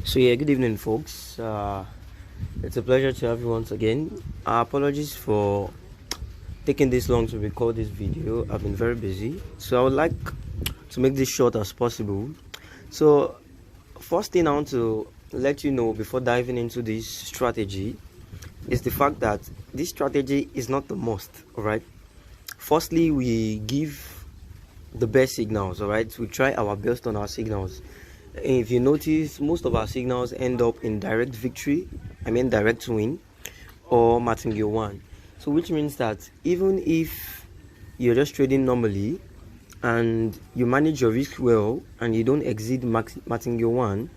So yeah, good evening, folks. It's a pleasure to have you once again. Apologies for taking this long to record this video. I've been very busy, so I would like to make this short as possible. So first thing I want to let you know before diving into this strategy is the fact that this strategy is not the must. All right. Firstly, we give the best signals. All right. We try our best on our signals. If you notice, most of our signals end up in direct victory, direct win, or martingale 1. So which means that even if you're just trading normally and you manage your risk well and you don't exceed martingale 1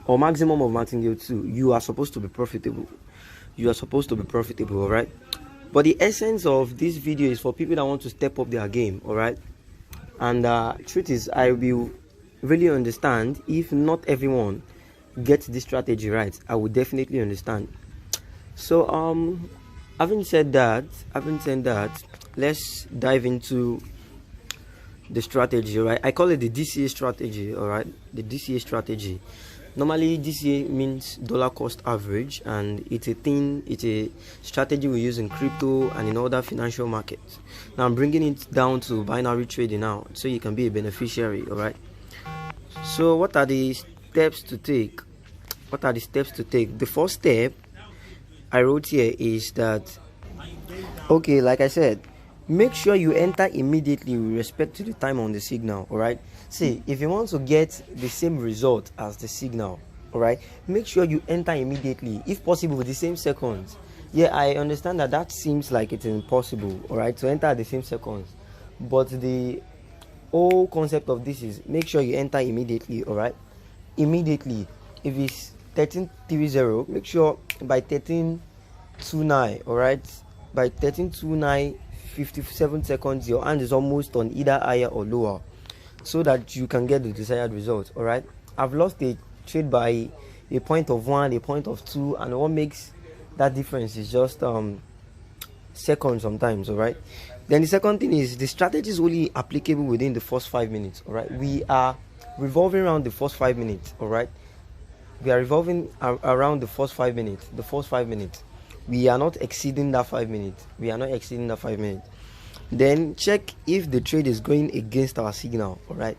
or maximum of martingale 2, you are supposed to be profitable. All right? But the essence of this video is for people that want to step up their game. All right? And truth is, I will really understand if not everyone gets this strategy right. I would definitely understand. So having said that, let's dive into the strategy. Right, I call it the DCA strategy. All right, the DCA strategy. Normally DCA means dollar cost average, and it's a strategy we use in crypto and in other financial markets. Now I'm bringing it down to binary trading now, so you can be a beneficiary. All right. So what are the steps to take? The first step I wrote here is that, okay, like I said, make sure you enter immediately with respect to the time on the signal. All right. See, if you want to get the same result as the signal, all right, make sure you enter immediately, if possible with the same seconds. Yeah, I understand that seems like it's impossible, all right, to enter at the same seconds, but the whole concept of this is make sure you enter immediately. All right, immediately. If it's 13:30, make sure by 13:29, all right, by 13:29 57 seconds your hand is almost on either higher or lower, so that you can get the desired result. All right, I've lost a trade by a point of 1, a point of 2, and what makes that difference is just seconds sometimes. All right. Then the second thing is the strategy is only applicable within the first 5 minutes. All right, we are revolving around the first 5 minutes. All right, we are revolving around the first 5 minutes. We are not exceeding that 5 minutes. Then check if the trade is going against our signal. All right,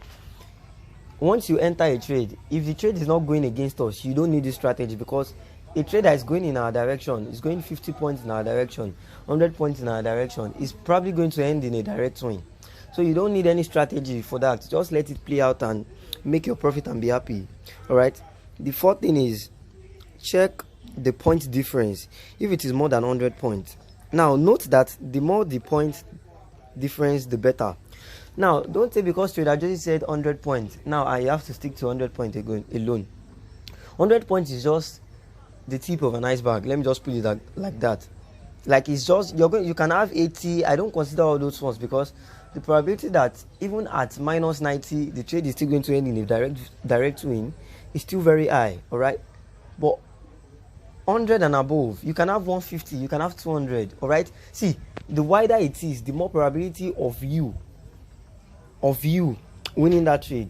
once you enter a trade, if the trade is not going against us, you don't need this strategy, because a trade that is going in our direction, is going 50 points in our direction, 100 points in our direction, is probably going to end in a direct win. So you don't need any strategy for that. Just let it play out and make your profit and be happy. All right. The fourth thing is check the point difference if it is more than 100 points. Now note that the more the point difference, the better. Now don't say because trader just said 100 points, now I have to stick to 100 points alone. 100 points is just the tip of an iceberg. Let me just put it like that. Like, it's just you can have 80. I don't consider all those ones, because the probability that even at minus 90 the trade is still going to end in a direct win is still very high. All right, but 100 and above, you can have 150, you can have 200. All right, see, the wider it is, the more probability of you winning that trade,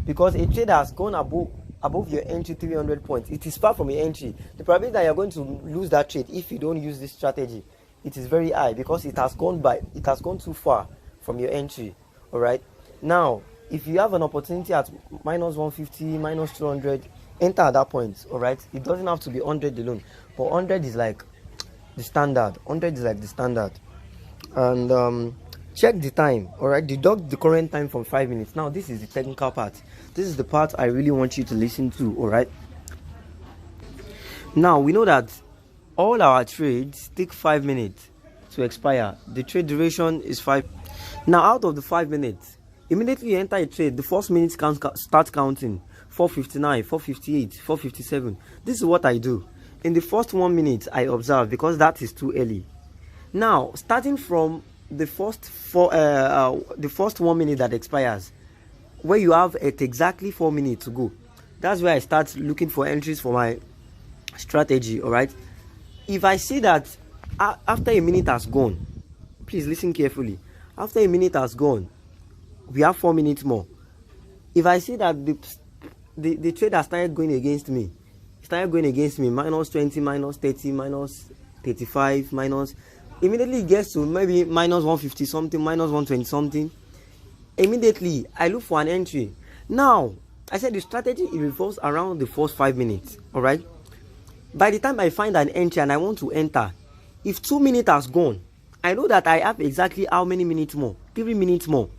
because a trade has gone above your entry 300 points. It is far from your entry. The probability that you're going to lose that trade if you don't use this strategy, it is very high, because it has gone too far from your entry. All right, now if you have an opportunity at minus 150, minus 200, enter at that point. All right, it doesn't have to be 100 alone, but 100 is like the standard. And check the time. All right, deduct the current time from 5 minutes. Now this is the technical part. This is the part I really want you to listen to. All right, now we know that all our trades take 5 minutes to expire. The trade duration is 5. Now out of the 5 minutes, immediately you enter a trade, the first minute start counting. 4:59, 4:58, 4:57. This is what I do. In the first 1 minute I observe, because that is too early. Now starting from the first 1 minute that expires, where you have at exactly 4 minutes to go, that's where I start looking for entries for my strategy. All right, if I see that after a minute has gone, please listen carefully, after a minute has gone, we have 4 minutes more. If I see that the trader started going against me. It started going against me. Minus 20, minus 30, minus 35, minus. Immediately it gets to maybe minus 150 something, minus 120 something. Immediately I look for an entry. Now I said the strategy it revolves around the first 5 minutes. All right. By the time I find an entry and I want to enter, if 2 minutes has gone, I know that I have exactly how many minutes more? 3 minutes more.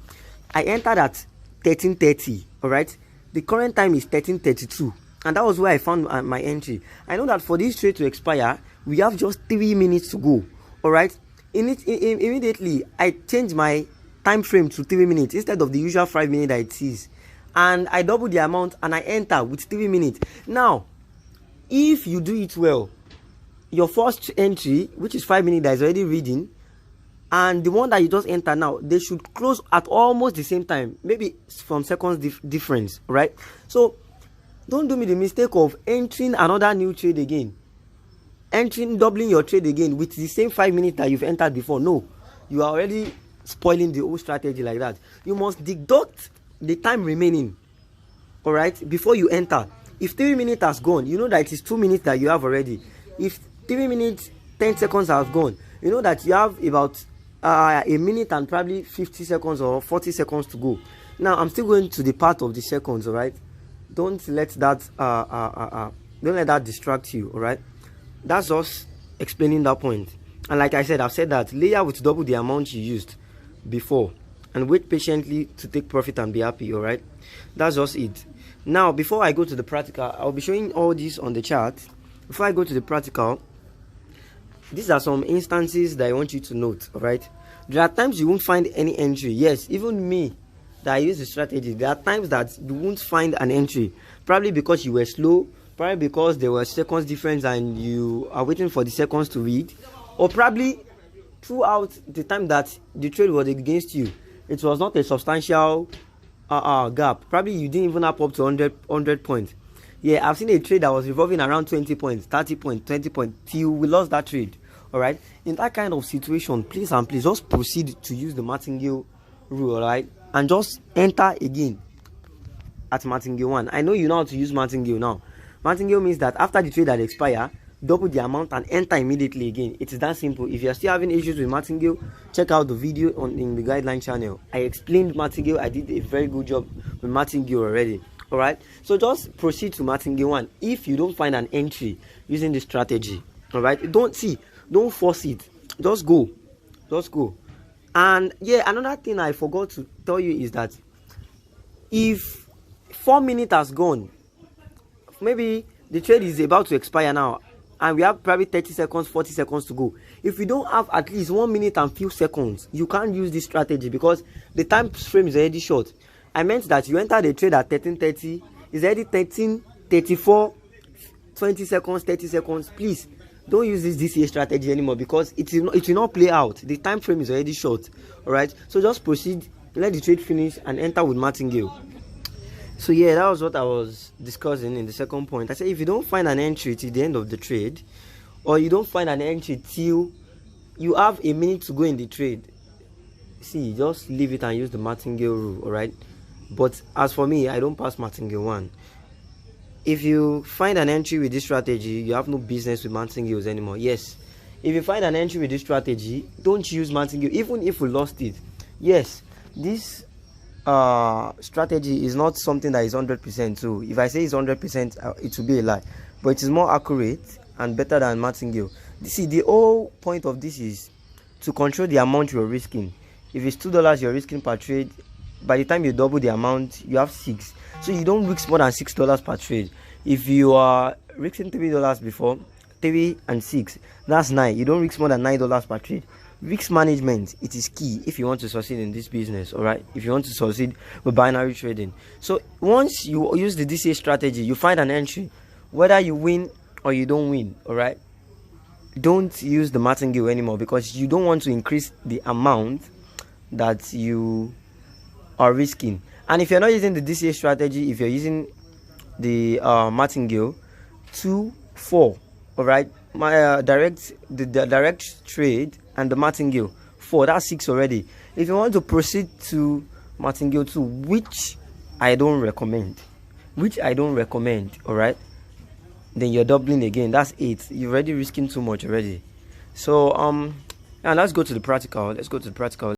I entered at 13:30. All right. The current time is 13:32, and that was where I found my entry. I know that for this trade to expire, we have just 3 minutes to go. All right. Immediately I change my time frame to 3 minutes instead of the usual 5 minutes that it is, and I double the amount and I enter with 3 minutes. Now, if you do it well, your first entry, which is 5 minutes, that is already reading, and the one that you just enter now, they should close at almost the same time, maybe from seconds difference, right? So don't do me the mistake of entering another new trade again, doubling your trade again with the same 5 minutes that you've entered before. No, you are already spoiling the whole strategy like that. You must deduct the time remaining, all right, before you enter. If 3 minutes has gone, you know that it is 2 minutes that you have already. If 3 minutes 10 seconds have gone, you know that you have about a minute and probably 50 seconds or 40 seconds to go. Now I'm still going to the part of the seconds, all right? Don't let that distract you, all right? That's just explaining that point. And like I said, I've said that layer with double the amount you used before and wait patiently to take profit and be happy, all right? That's just it. Now before I go to the practical, I'll be showing all this on the chart. Before I go to the practical, these are some instances that I want you to note, all right? There are times you won't find any entry. Yes, even me that I use the strategy, there are times that you won't find an entry, probably because you were slow, probably because there were seconds difference and you are waiting for the seconds to read, or probably throughout the time that the trade was against you, it was not a substantial gap. Probably you didn't even up to 100 points. Yeah, I've seen a trade that was revolving around 20 points, 30 points, 20 points till we lost that trade. All right. In that kind of situation, please just proceed to use the martingale rule, all right, and just enter again at martingale 1. I know you know how to use martingale now. Martingale means that after the trade had expired, double the amount and enter immediately again. It is that simple. If you are still having issues with martingale, check out the video in the guideline channel. I explained martingale. I did a very good job with martingale already. All right, so just proceed to martingale 1 if you don't find an entry using this strategy. All right, don't force it, just go. And yeah, another thing I forgot to tell you is that if 4 minutes has gone, maybe the trade is about to expire now and we have probably 30 seconds, 40 seconds to go. If you don't have at least 1 minute and few seconds, you can't use this strategy because the time frame is already short. I meant that you enter the trade at 13:30, it's already 13:34, 20 seconds, 30 seconds. Please don't use this DCA strategy anymore because it will not play out. The time frame is already short. All right, so just proceed, let the trade finish and enter with martingale. So yeah, that was what I was discussing in the second point. I said if you don't find an entry till the end of the trade, or you don't find an entry till you have a minute to go in the trade, see, just leave it and use the martingale rule. All right, but as for me, I don't pass martingale 1. If you find an entry with this strategy, you have no business with martingales anymore. Yes, if you find an entry with this strategy, don't use martingale even if we lost it. Yes, this strategy is not something that is 100%. So if I say it's 100%, it will be a lie, but it is more accurate and better than martingale. See, the whole point of this is to control the amount you're risking. If it's $2 you're risking per trade, by the time you double the amount, you have 6. So you don't risk more than $6 per trade. If you are risking $3 before, 3 and 6, that's 9. You don't risk more than $9 per trade. Risk management, it is key if you want to succeed in this business. All right, if you want to succeed with binary trading. So once you use the DCA strategy, you find an entry, whether you win or you don't win. All right, don't use the martingale anymore because you don't want to increase the amount that you are risking. And if you're not using the DCA strategy, if you're using the martingale, 2, 4, all right, my direct trade and the martingale 4, that's 6 already. If you want to proceed to martingale 2, which I don't recommend, which I don't recommend. All right, then you're doubling again. That's 8. You're already risking too much already. So and let's go to the practical.